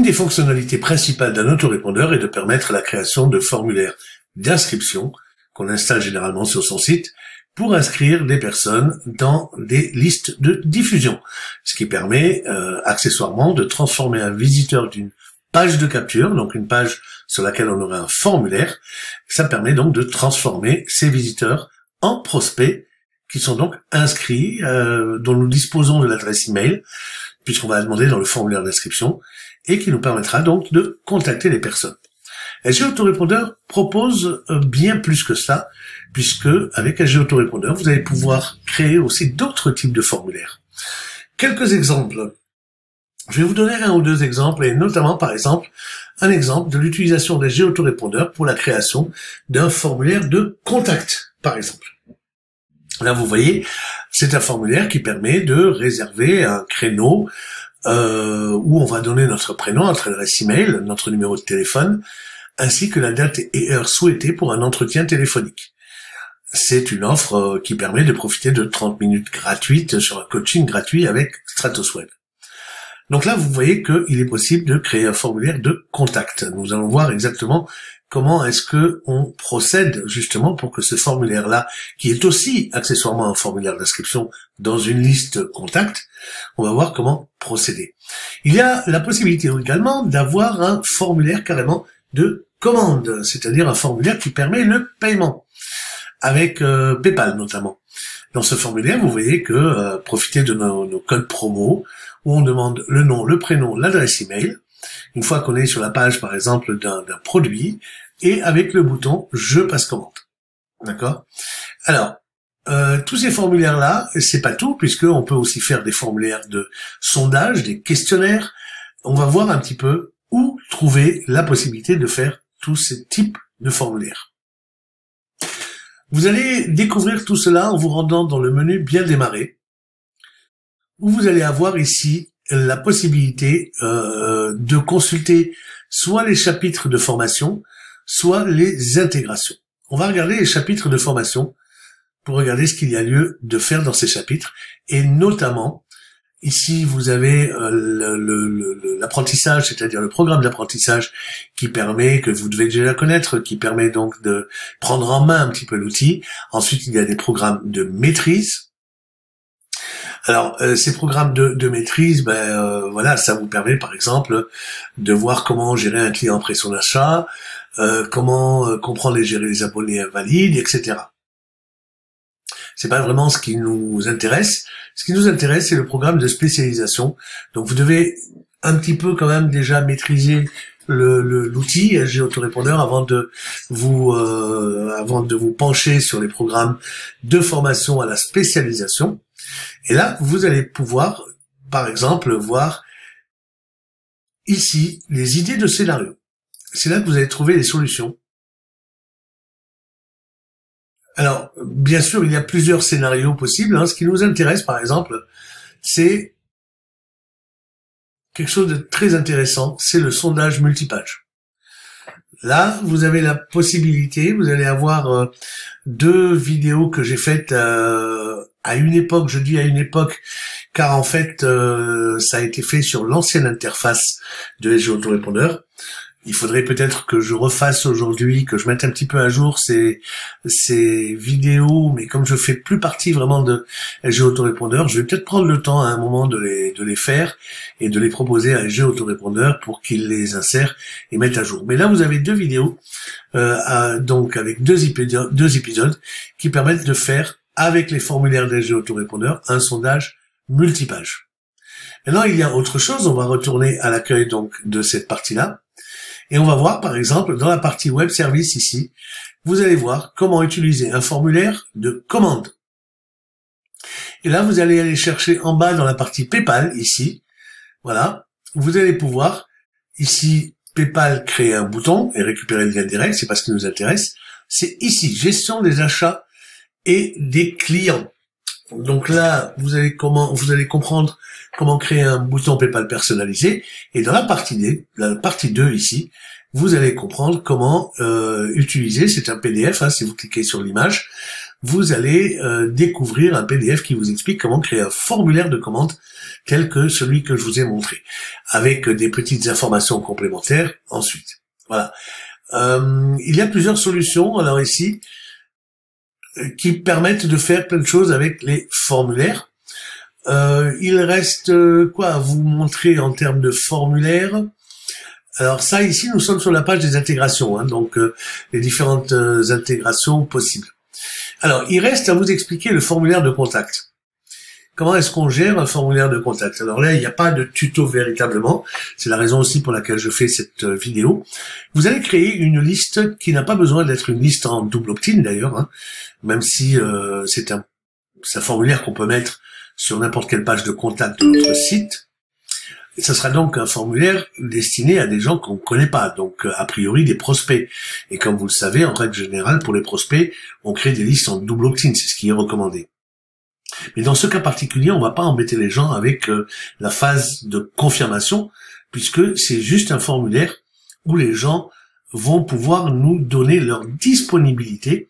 des fonctionnalités principales d'un autorépondeur est de permettre la création de formulaires d'inscription qu'on installe généralement sur son site pour inscrire des personnes dans des listes de diffusion, ce qui permet accessoirement de transformer un visiteur d'une page de capture, donc une page sur laquelle on aurait un formulaire. Ça permet donc de transformer ces visiteurs en prospects qui sont donc inscrits, dont nous disposons de l'adresse email, puisqu'on va la demander dans le formulaire d'inscription, et qui nous permettra donc de contacter les personnes. SG Autorépondeur propose bien plus que ça, puisque avec SG Autorépondeur, vous allez pouvoir créer aussi d'autres types de formulaires. Quelques exemples. Je vais vous donner un ou deux exemples, et notamment, par exemple, un exemple de l'utilisation d'SG Autorépondeur pour la création d'un formulaire de contact, par exemple. Là, vous voyez, c'est un formulaire qui permet de réserver un créneau où on va donner notre prénom, notre adresse email, notre numéro de téléphone, ainsi que la date et heure souhaitée pour un entretien téléphonique. C'est une offre qui permet de profiter de 30 minutes gratuites sur un coaching gratuit avec StratosWeb. Donc là, vous voyez qu'il est possible de créer un formulaire de contact. Nous allons voir exactement comment est-ce que on procède justement pour que ce formulaire-là, qui est aussi accessoirement un formulaire d'inscription dans une liste contact, on va voir comment procéder. Il y a la possibilité également d'avoir un formulaire carrément de commande, c'est-à-dire un formulaire qui permet le paiement, avec PayPal notamment. Dans ce formulaire, vous voyez que profitez de nos codes promo, où on demande le nom, le prénom, l'adresse email, une fois qu'on est sur la page, par exemple, d'un produit, et avec le bouton « Je passe commande ». D'accord ? Alors, tous ces formulaires-là, c'est pas tout, puisqu'on peut aussi faire des formulaires de sondage, des questionnaires. On va voir un petit peu où trouver la possibilité de faire tous ces types de formulaires. Vous allez découvrir tout cela en vous rendant dans le menu « Bien démarrer », où vous allez avoir ici la possibilité de consulter soit les chapitres de formation, soit les intégrations. On va regarder les chapitres de formation pour regarder ce qu'il y a lieu de faire dans ces chapitres, et notamment, ici vous avez l'apprentissage, c'est-à-dire le programme d'apprentissage qui permet, que vous devez déjà connaître, qui permet donc de prendre en main un petit peu l'outil. Ensuite, il y a des programmes de maîtrise. Alors, ces programmes de maîtrise, voilà, ça vous permet, par exemple, de voir comment gérer un client après son achat, comment comprendre et gérer les abonnés invalides, etc. C'est pas vraiment ce qui nous intéresse. Ce qui nous intéresse, c'est le programme de spécialisation. Donc, vous devez un petit peu quand même déjà maîtriser l'outil SG Autorépondeur avant de vous pencher sur les programmes de formation à la spécialisation. Et là, vous allez pouvoir, par exemple, voir ici les idées de scénario. C'est là que vous allez trouver les solutions. Alors, bien sûr, il y a plusieurs scénarios possibles. Ce qui nous intéresse, par exemple, c'est quelque chose de très intéressant, c'est le sondage multipage. Là, vous avez la possibilité, vous allez avoir deux vidéos que j'ai faites à une époque, je dis à une époque, car en fait, ça a été fait sur l'ancienne interface de SG Autorépondeur. Il faudrait peut-être que je refasse aujourd'hui, que je mette un petit peu à jour ces vidéos, mais comme je fais plus partie vraiment de SG Autorépondeur, je vais peut-être prendre le temps à un moment de les faire et de les proposer à SG Autorépondeur pour qu'il les insère et mette à jour. Mais là, vous avez deux vidéos, donc avec deux épisodes qui permettent de faire, avec les formulaires d'SG Autorépondeur, un sondage multipage. Maintenant, il y a autre chose, on va retourner à l'accueil donc de cette partie-là. Et on va voir, par exemple, dans la partie Web Service ici, vous allez voir comment utiliser un formulaire de commande. Et là, vous allez aller chercher en bas dans la partie PayPal, ici. Voilà. Vous allez pouvoir, ici, PayPal créer un bouton et récupérer le lien direct, c'est pas ce qui nous intéresse. C'est ici, gestion des achats et des clients. Donc là, vous allez comprendre comment créer un bouton PayPal personnalisé. Et dans la partie 2 ici, vous allez comprendre comment utiliser, c'est un PDF, si vous cliquez sur l'image, vous allez découvrir un PDF qui vous explique comment créer un formulaire de commande tel que celui que je vous ai montré, avec des petites informations complémentaires ensuite. Voilà. Il y a plusieurs solutions, alors ici, qui permettent de faire plein de choses avec les formulaires. Il reste quoi à vous montrer en termes de formulaires. Alors ça, ici, nous sommes sur la page des intégrations, hein, donc les différentes intégrations possibles. Alors, il reste à vous expliquer le formulaire de contact. Comment est-ce qu'on gère un formulaire de contact? Alors là, il n'y a pas de tuto véritablement. C'est la raison aussi pour laquelle je fais cette vidéo. Vous allez créer une liste qui n'a pas besoin d'être une liste en double opt-in d'ailleurs, hein, même si c'est un formulaire qu'on peut mettre sur n'importe quelle page de contact de notre site. Et ça sera donc un formulaire destiné à des gens qu'on ne connaît pas, donc a priori des prospects. Et comme vous le savez, en règle générale, pour les prospects, on crée des listes en double opt-in, c'est ce qui est recommandé. Mais dans ce cas particulier, on ne va pas embêter les gens avec la phase de confirmation, puisque c'est juste un formulaire où les gens vont pouvoir nous donner leur disponibilité,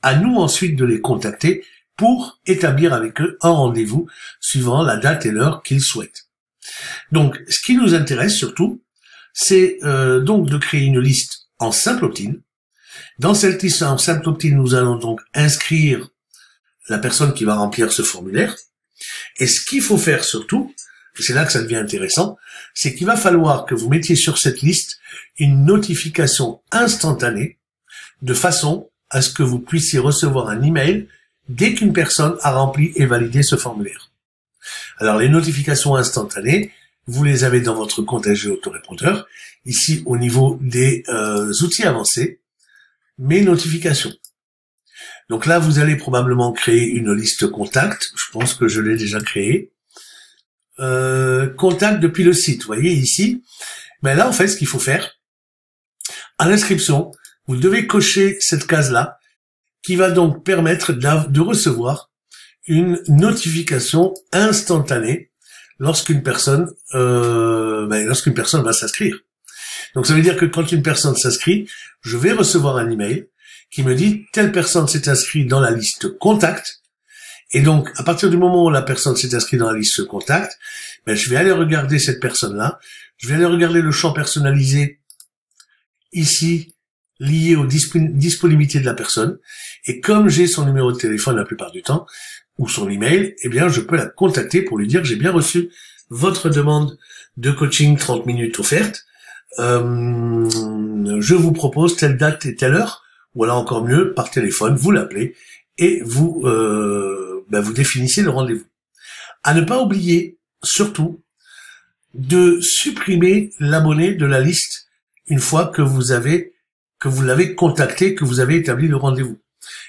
à nous ensuite de les contacter pour établir avec eux un rendez-vous suivant la date et l'heure qu'ils souhaitent. Donc, ce qui nous intéresse surtout, c'est donc de créer une liste en simple opt-in. Dans cette liste en simple opt-in, nous allons donc inscrire la personne qui va remplir ce formulaire. Et ce qu'il faut faire surtout, et c'est là que ça devient intéressant, c'est qu'il va falloir que vous mettiez sur cette liste une notification instantanée, de façon à ce que vous puissiez recevoir un email dès qu'une personne a rempli et validé ce formulaire. Alors, les notifications instantanées, vous les avez dans votre compte SG Autorépondeur, ici au niveau des outils avancés, mes notifications. Donc là, vous allez probablement créer une liste contact, je pense que je l'ai déjà créée. Contact depuis le site, vous voyez ici. Mais là, en fait, ce qu'il faut faire, à l'inscription, vous devez cocher cette case-là, qui va donc permettre de recevoir une notification instantanée lorsqu'une personne va s'inscrire. Donc ça veut dire que quand une personne s'inscrit, je vais recevoir un email qui me dit telle personne s'est inscrite dans la liste contact. Et donc à partir du moment où la personne s'est inscrite dans la liste contact, je vais aller regarder cette personne-là, je vais aller regarder le champ personnalisé ici lié aux disponibilités de la personne. Et comme j'ai son numéro de téléphone la plupart du temps, ou son email, eh bien, je peux la contacter pour lui dire j'ai bien reçu votre demande de coaching 30 minutes offerte. Je vous propose telle date et telle heure, ou alors encore mieux, par téléphone, vous l'appelez et vous définissez le rendez-vous. À ne pas oublier, surtout, de supprimer l'abonné de la liste une fois que vous l'avez contacté, que vous avez établi le rendez-vous.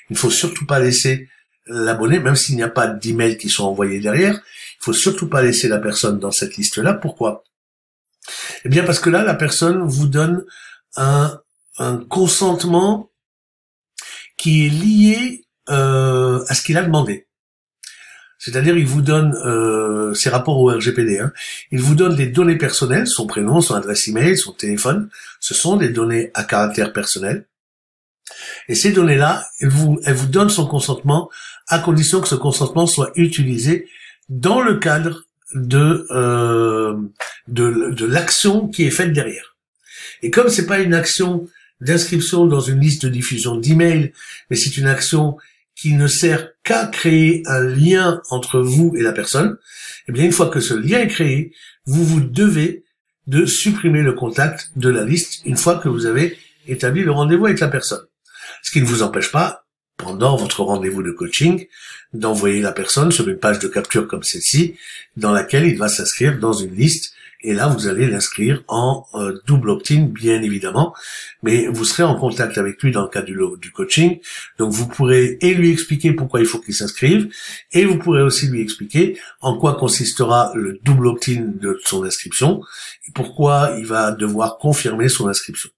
Il ne faut surtout pas laisser l'abonné, même s'il n'y a pas d'emails qui sont envoyés derrière, il faut surtout pas laisser la personne dans cette liste-là. Pourquoi? Eh bien, parce que là, la personne vous donne un consentement qui est lié à ce qu'il a demandé. C'est-à-dire, il vous donne, c'est rapport au RGPD, hein, il vous donne des données personnelles, son prénom, son adresse email, son téléphone, ce sont des données à caractère personnel. Et ces données-là, elle vous donne son consentement à condition que ce consentement soit utilisé dans le cadre de l'action qui est faite derrière. Et comme c'est pas une action d'inscription dans une liste de diffusion d'emails, mais c'est une action qui ne sert qu'à créer un lien entre vous et la personne, eh bien une fois que ce lien est créé, vous devez de supprimer le contact de la liste une fois que vous avez établi le rendez-vous avec la personne. Ce qui ne vous empêche pas, pendant votre rendez-vous de coaching, d'envoyer la personne sur une page de capture comme celle-ci, dans laquelle il va s'inscrire dans une liste, et là vous allez l'inscrire en double opt-in, bien évidemment, mais vous serez en contact avec lui dans le cadre du coaching, donc vous pourrez et lui expliquer pourquoi il faut qu'il s'inscrive, et vous pourrez aussi lui expliquer en quoi consistera le double opt-in de son inscription, et pourquoi il va devoir confirmer son inscription.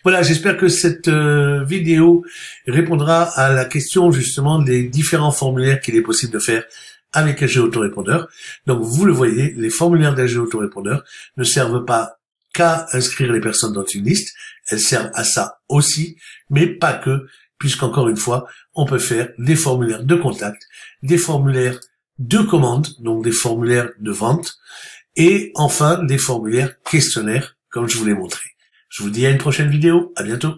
Voilà, j'espère que cette vidéo répondra à la question justement des différents formulaires qu'il est possible de faire avec SG Autorépondeur. Donc vous le voyez, les formulaires d'SG Autorépondeur ne servent pas qu'à inscrire les personnes dans une liste, elles servent à ça aussi, mais pas que, puisqu'encore une fois, on peut faire des formulaires de contact, des formulaires de commande, donc des formulaires de vente, et enfin des formulaires questionnaires, comme je vous l'ai montré. Je vous dis à une prochaine vidéo, à bientôt.